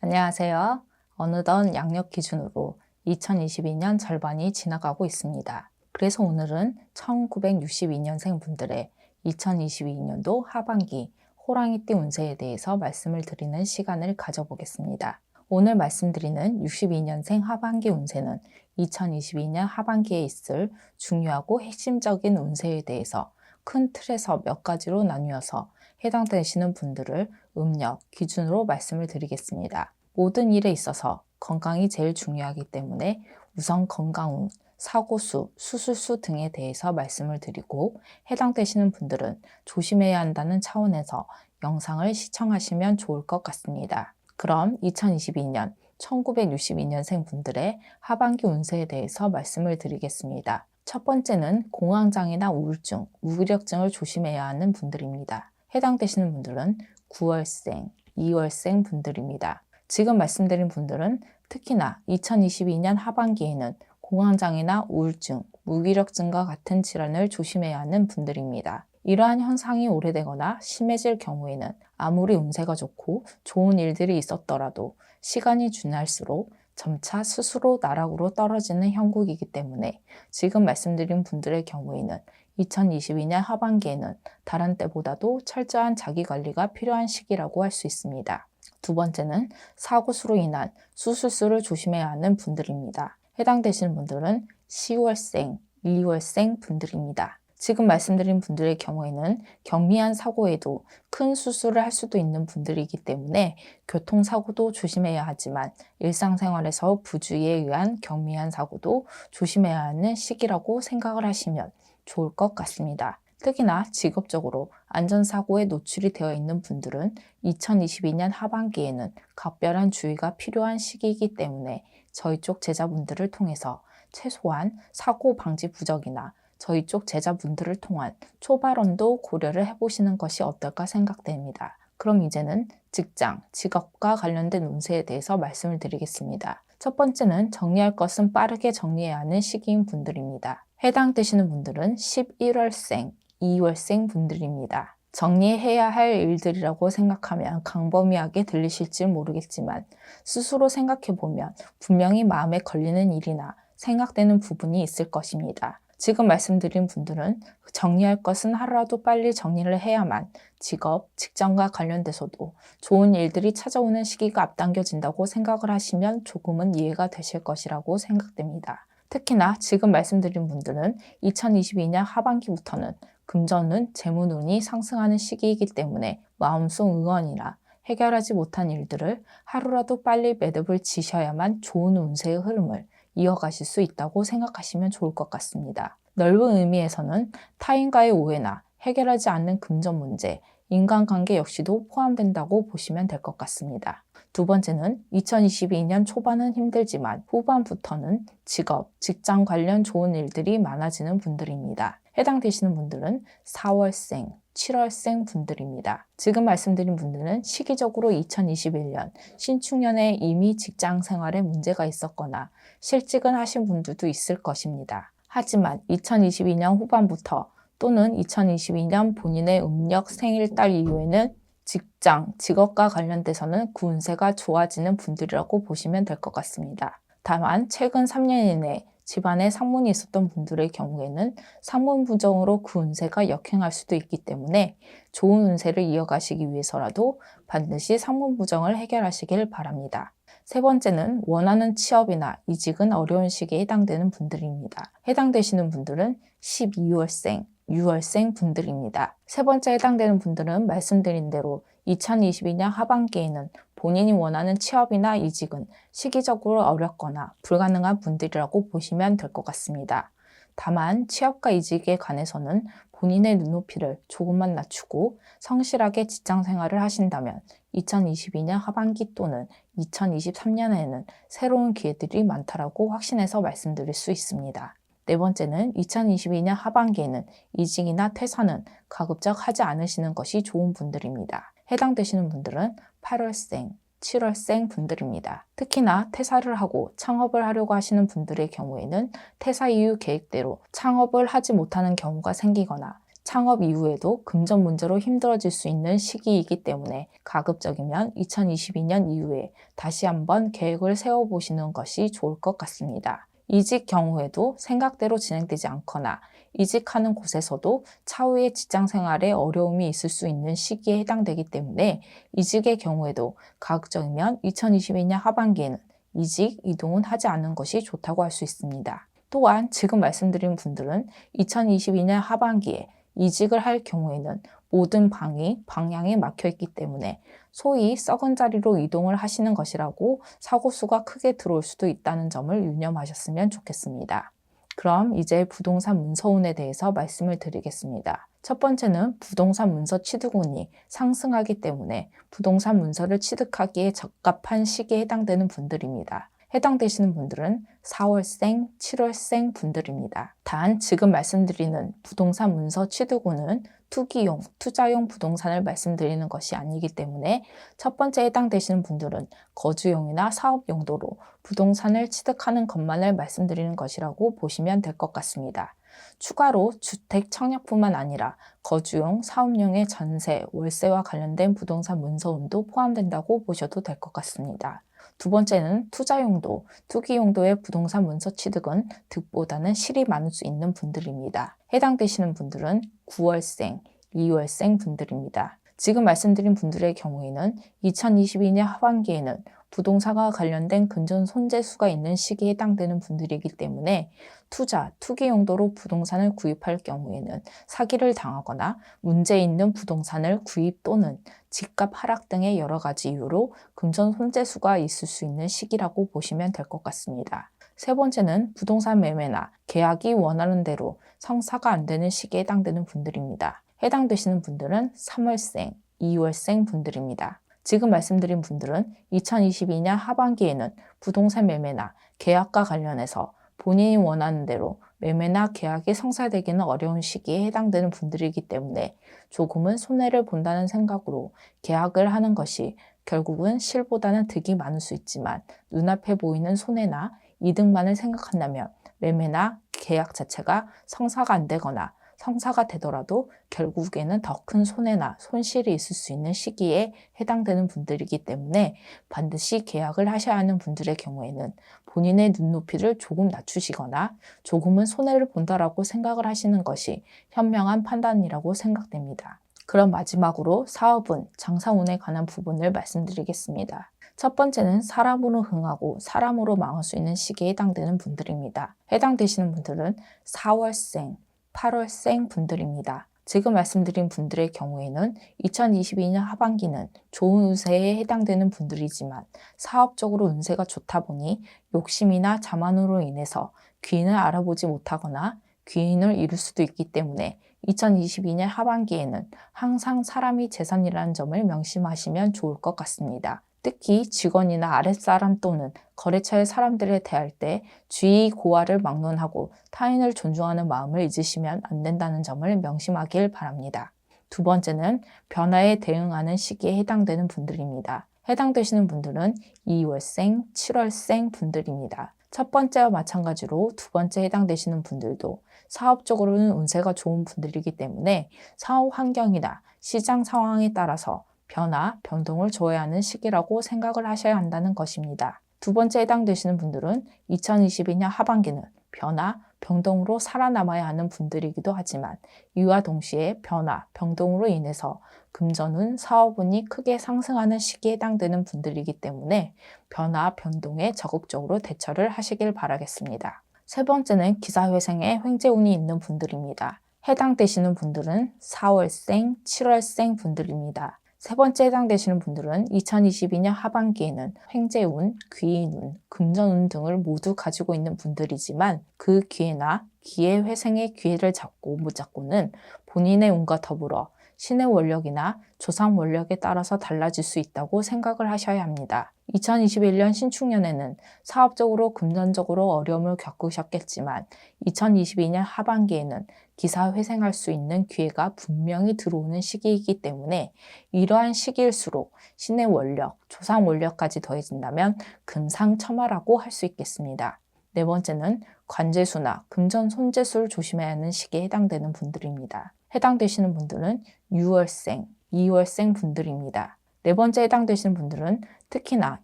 안녕하세요. 어느덧 양력 기준으로 2022년 절반이 지나가고 있습니다. 그래서 오늘은 1962년생 분들의 2022년도 하반기 호랑이띠 운세에 대해서 말씀을 드리는 시간을 가져보겠습니다. 오늘 말씀드리는 62년생 하반기 운세는 2022년 하반기에 있을 중요하고 핵심적인 운세에 대해서 큰 틀에서 몇 가지로 나뉘어서 해당되시는 분들을 음력 기준으로 말씀을 드리겠습니다. 모든 일에 있어서 건강이 제일 중요하기 때문에 우선 건강운, 사고수, 수술수 등에 대해서 말씀을 드리고 해당되시는 분들은 조심해야 한다는 차원에서 영상을 시청하시면 좋을 것 같습니다. 그럼 2022년 1962년생 분들의 하반기 운세에 대해서 말씀을 드리겠습니다. 첫 번째는 공황장애나 우울증, 무기력증을 조심해야 하는 분들입니다. 해당되시는 분들은 9월생, 2월생 분들입니다. 지금 말씀드린 분들은 특히나 2022년 하반기에는 공황장애나 우울증, 무기력증과 같은 질환을 조심해야 하는 분들입니다. 이러한 현상이 오래되거나 심해질 경우에는 아무리 운세가 좋고 좋은 일들이 있었더라도 시간이 지날수록 점차 스스로 나락으로 떨어지는 형국이기 때문에 지금 말씀드린 분들의 경우에는 2022년 하반기에는 다른 때보다도 철저한 자기관리가 필요한 시기라고 할 수 있습니다. 두 번째는 사고수로 인한 수술수를 조심해야 하는 분들입니다. 해당되시는 분들은 10월생, 2월생 분들입니다. 지금 말씀드린 분들의 경우에는 경미한 사고에도 큰 수술을 할 수도 있는 분들이기 때문에 교통사고도 조심해야 하지만 일상생활에서 부주의에 의한 경미한 사고도 조심해야 하는 시기라고 생각을 하시면 좋을 것 같습니다. 특히나 직업적으로 안전사고에 노출이 되어 있는 분들은 2022년 하반기에는 각별한 주의가 필요한 시기이기 때문에 저희 쪽 제자분들을 통해서 최소한 사고 방지 부적이나 저희 쪽 제자분들을 통한 초발언도 고려를 해보시는 것이 어떨까 생각됩니다. 그럼 이제는 직장, 직업과 관련된 운세에 대해서 말씀을 드리겠습니다. 첫 번째는 정리할 것은 빠르게 정리해야 하는 시기인 분들입니다. 해당되시는 분들은 11월생, 2월생 분들입니다. 정리해야 할 일들이라고 생각하면 광범위하게 들리실지 모르겠지만 스스로 생각해보면 분명히 마음에 걸리는 일이나 생각되는 부분이 있을 것입니다. 지금 말씀드린 분들은 정리할 것은 하루라도 빨리 정리를 해야만 직업, 직장과 관련돼서도 좋은 일들이 찾아오는 시기가 앞당겨진다고 생각을 하시면 조금은 이해가 되실 것이라고 생각됩니다. 특히나 지금 말씀드린 분들은 2022년 하반기부터는 금전운, 재물운이 상승하는 시기이기 때문에 마음속 응원이나 해결하지 못한 일들을 하루라도 빨리 매듭을 지셔야만 좋은 운세의 흐름을 이어가실 수 있다고 생각하시면 좋을 것 같습니다. 넓은 의미에서는 타인과의 오해나 해결하지 않는 금전 문제, 인간관계 역시도 포함된다고 보시면 될 것 같습니다. 두 번째는 2022년 초반은 힘들지만 후반부터는 직업, 직장 관련 좋은 일들이 많아지는 분들입니다. 해당되시는 분들은 4월생, 7월생 분들입니다. 지금 말씀드린 분들은 시기적으로 2021년 신축년에 이미 직장 생활에 문제가 있었거나 실직은 하신 분들도 있을 것입니다. 하지만 2022년 후반부터 또는 2022년 본인의 음력 생일달 이후에는 직장, 직업과 관련돼서는 그 운세가 좋아지는 분들이라고 보시면 될 것 같습니다. 다만 최근 3년 이내 집안에 상문이 있었던 분들의 경우에는 상문 부정으로 그 운세가 역행할 수도 있기 때문에 좋은 운세를 이어가시기 위해서라도 반드시 상문 부정을 해결하시길 바랍니다. 세 번째는 원하는 취업이나 이직은 어려운 시기에 해당되는 분들입니다. 해당되시는 분들은 12월생, 6월생 분들입니다. 세 번째 해당되는 분들은 말씀드린 대로 2022년 하반기에는 본인이 원하는 취업이나 이직은 시기적으로 어렵거나 불가능한 분들이라고 보시면 될 것 같습니다. 다만 취업과 이직에 관해서는 본인의 눈높이를 조금만 낮추고 성실하게 직장 생활을 하신다면 2022년 하반기 또는 2023년에는 새로운 기회들이 많다라고 확신해서 말씀드릴 수 있습니다. 네 번째는 2022년 하반기에는 이직이나 퇴사는 가급적 하지 않으시는 것이 좋은 분들입니다. 해당되시는 분들은 8월생, 7월생 분들입니다. 특히나 퇴사를 하고 창업을 하려고 하시는 분들의 경우에는 퇴사 이후 계획대로 창업을 하지 못하는 경우가 생기거나 창업 이후에도 금전 문제로 힘들어질 수 있는 시기이기 때문에 가급적이면 2022년 이후에 다시 한번 계획을 세워보시는 것이 좋을 것 같습니다. 이직 경우에도 생각대로 진행되지 않거나 이직하는 곳에서도 차후의 직장 생활에 어려움이 있을 수 있는 시기에 해당되기 때문에 이직의 경우에도 가급적이면 2022년 하반기에는 이직, 이동은 하지 않는 것이 좋다고 할 수 있습니다. 또한 지금 말씀드린 분들은 2022년 하반기에 이직을 할 경우에는 모든 방향이 막혀 있기 때문에 소위 썩은 자리로 이동을 하시는 것이라고 사고수가 크게 들어올 수도 있다는 점을 유념하셨으면 좋겠습니다. 그럼 이제 부동산 문서운에 대해서 말씀을 드리겠습니다. 첫 번째는 부동산 문서 취득운이 상승하기 때문에 부동산 문서를 취득하기에 적합한 시기에 해당되는 분들입니다. 해당되시는 분들은 4월생, 7월생 분들입니다. 단 지금 말씀드리는 부동산 문서 취득운은 투기용, 투자용 부동산을 말씀드리는 것이 아니기 때문에 첫 번째 해당되시는 분들은 거주용이나 사업 용도로 부동산을 취득하는 것만을 말씀드리는 것이라고 보시면 될 것 같습니다. 추가로 주택 청약뿐만 아니라 거주용, 사업용의 전세, 월세와 관련된 부동산 문서운도 포함된다고 보셔도 될 것 같습니다. 두 번째는 투자용도, 투기용도의 부동산 문서 취득은 득보다는 실이 많을 수 있는 분들입니다. 해당되시는 분들은 9월생, 2월생 분들입니다. 지금 말씀드린 분들의 경우에는 2022년 하반기에는 부동산과 관련된 금전 손재수가 있는 시기에 해당되는 분들이기 때문에 투자, 투기 용도로 부동산을 구입할 경우에는 사기를 당하거나 문제 있는 부동산을 구입 또는 집값 하락 등의 여러 가지 이유로 금전 손재수가 있을 수 있는 시기라고 보시면 될 것 같습니다. 세 번째는 부동산 매매나 계약이 원하는 대로 성사가 안 되는 시기에 해당되는 분들입니다. 해당되시는 분들은 3월생, 2월생 분들입니다. 지금 말씀드린 분들은 2022년 하반기에는 부동산 매매나 계약과 관련해서 본인이 원하는 대로 매매나 계약이 성사되기는 어려운 시기에 해당되는 분들이기 때문에 조금은 손해를 본다는 생각으로 계약을 하는 것이 결국은 실보다는 득이 많을 수 있지만 눈앞에 보이는 손해나 이득만을 생각한다면 매매나 계약 자체가 성사가 안 되거나 성사가 되더라도 결국에는 더 큰 손해나 손실이 있을 수 있는 시기에 해당되는 분들이기 때문에 반드시 계약을 하셔야 하는 분들의 경우에는 본인의 눈높이를 조금 낮추시거나 조금은 손해를 본다라고 생각을 하시는 것이 현명한 판단이라고 생각됩니다. 그럼 마지막으로 사업운, 장사운에 관한 부분을 말씀드리겠습니다. 첫 번째는 사람으로 흥하고 사람으로 망할 수 있는 시기에 해당되는 분들입니다. 해당되시는 분들은 4월생, 8월생 분들입니다. 지금 말씀드린 분들의 경우에는 2022년 하반기는 좋은 운세에 해당되는 분들이지만 사업적으로 운세가 좋다 보니 욕심이나 자만으로 인해서 귀인을 알아보지 못하거나 귀인을 잃을 수도 있기 때문에 2022년 하반기에는 항상 사람이 재산이라는 점을 명심하시면 좋을 것 같습니다. 특히 직원이나 아랫사람 또는 거래처의 사람들에 대할 때 주의 고하를 막론하고 타인을 존중하는 마음을 잊으시면 안 된다는 점을 명심하길 바랍니다. 두 번째는 변화에 대응하는 시기에 해당되는 분들입니다. 해당되시는 분들은 2월생, 7월생 분들입니다. 첫 번째와 마찬가지로 두 번째 해당되시는 분들도 사업적으로는 운세가 좋은 분들이기 때문에 사업 환경이나 시장 상황에 따라서 변화, 변동을 줘야 하는 시기라고 생각을 하셔야 한다는 것입니다. 두 번째 해당되시는 분들은 2022년 하반기는 변화, 변동으로 살아남아야 하는 분들이기도 하지만 이와 동시에 변화, 변동으로 인해서 금전운, 사업운이 크게 상승하는 시기에 해당되는 분들이기 때문에 변화, 변동에 적극적으로 대처를 하시길 바라겠습니다. 세 번째는 기사회생에 횡재운이 있는 분들입니다. 해당되시는 분들은 4월생, 7월생 분들입니다. 세 번째 해당되시는 분들은 2022년 하반기에는 횡재운, 귀인운, 금전운 등을 모두 가지고 있는 분들이지만 그 기회나 기회회생의 기회를 잡고 못 잡고는 본인의 운과 더불어 신의 원력이나 조상 원력에 따라서 달라질 수 있다고 생각을 하셔야 합니다. 2021년 신축년에는 사업적으로 금전적으로 어려움을 겪으셨겠지만 2022년 하반기에는 기사회생할 수 있는 기회가 분명히 들어오는 시기이기 때문에 이러한 시기일수록 신의 원력, 조상 원력까지 더해진다면 금상첨화라고 할 수 있겠습니다. 네 번째는 관재수나 금전 손재수를 조심해야 하는 시기에 해당되는 분들입니다. 해당되시는 분들은 6월생, 2월생 분들입니다. 네 번째 해당되시는 분들은 특히나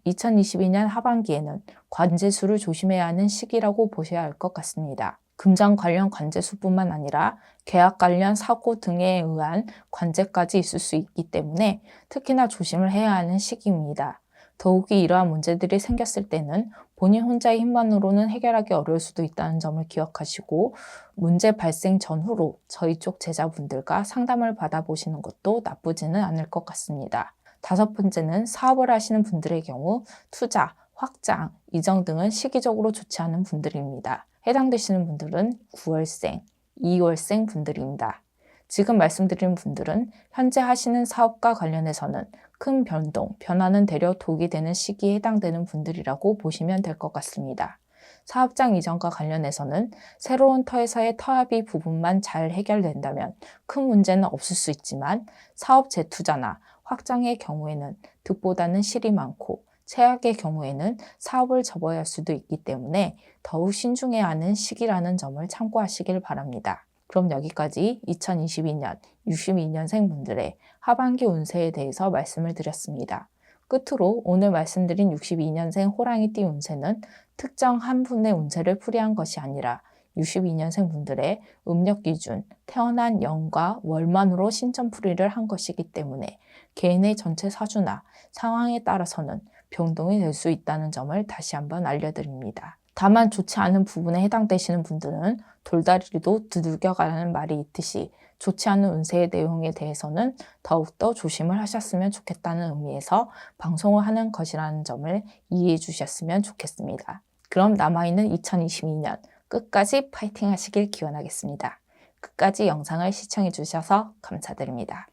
2022년 하반기에는 관제수를 조심해야 하는 시기라고 보셔야 할 것 같습니다. 금전 관련 관제수뿐만 아니라 계약 관련 사고 등에 의한 관제까지 있을 수 있기 때문에 특히나 조심을 해야 하는 시기입니다. 더욱이 이러한 문제들이 생겼을 때는 본인 혼자의 힘만으로는 해결하기 어려울 수도 있다는 점을 기억하시고 문제 발생 전후로 저희 쪽 제자분들과 상담을 받아보시는 것도 나쁘지는 않을 것 같습니다. 다섯 번째는 사업을 하시는 분들의 경우 투자, 확장, 이전 등은 시기적으로 좋지 않은 분들입니다. 해당되시는 분들은 9월생, 2월생 분들입니다. 지금 말씀드린 분들은 현재 하시는 사업과 관련해서는 큰 변동, 변화는 되려 독이 되는 시기에 해당되는 분들이라고 보시면 될 것 같습니다. 사업장 이전과 관련해서는 새로운 터에서의 터합이 부분만 잘 해결된다면 큰 문제는 없을 수 있지만 사업 재투자나 확장의 경우에는 득보다는 실이 많고 최악의 경우에는 사업을 접어야 할 수도 있기 때문에 더욱 신중해야 하는 시기라는 점을 참고하시길 바랍니다. 그럼 여기까지 2022년 62년생 분들의 하반기 운세에 대해서 말씀을 드렸습니다. 끝으로 오늘 말씀드린 62년생 호랑이띠 운세는 특정 한 분의 운세를 풀이한 것이 아니라 62년생 분들의 음력 기준, 태어난 연과 월만으로 신점풀이를 한 것이기 때문에 개인의 전체 사주나 상황에 따라서는 변동이 될 수 있다는 점을 다시 한번 알려드립니다. 다만 좋지 않은 부분에 해당되시는 분들은 돌다리도 두들겨가라는 말이 있듯이 좋지 않은 운세의 내용에 대해서는 더욱더 조심을 하셨으면 좋겠다는 의미에서 방송을 하는 것이라는 점을 이해해 주셨으면 좋겠습니다. 그럼 남아있는 2022년 끝까지 파이팅 하시길 기원하겠습니다. 끝까지 영상을 시청해 주셔서 감사드립니다.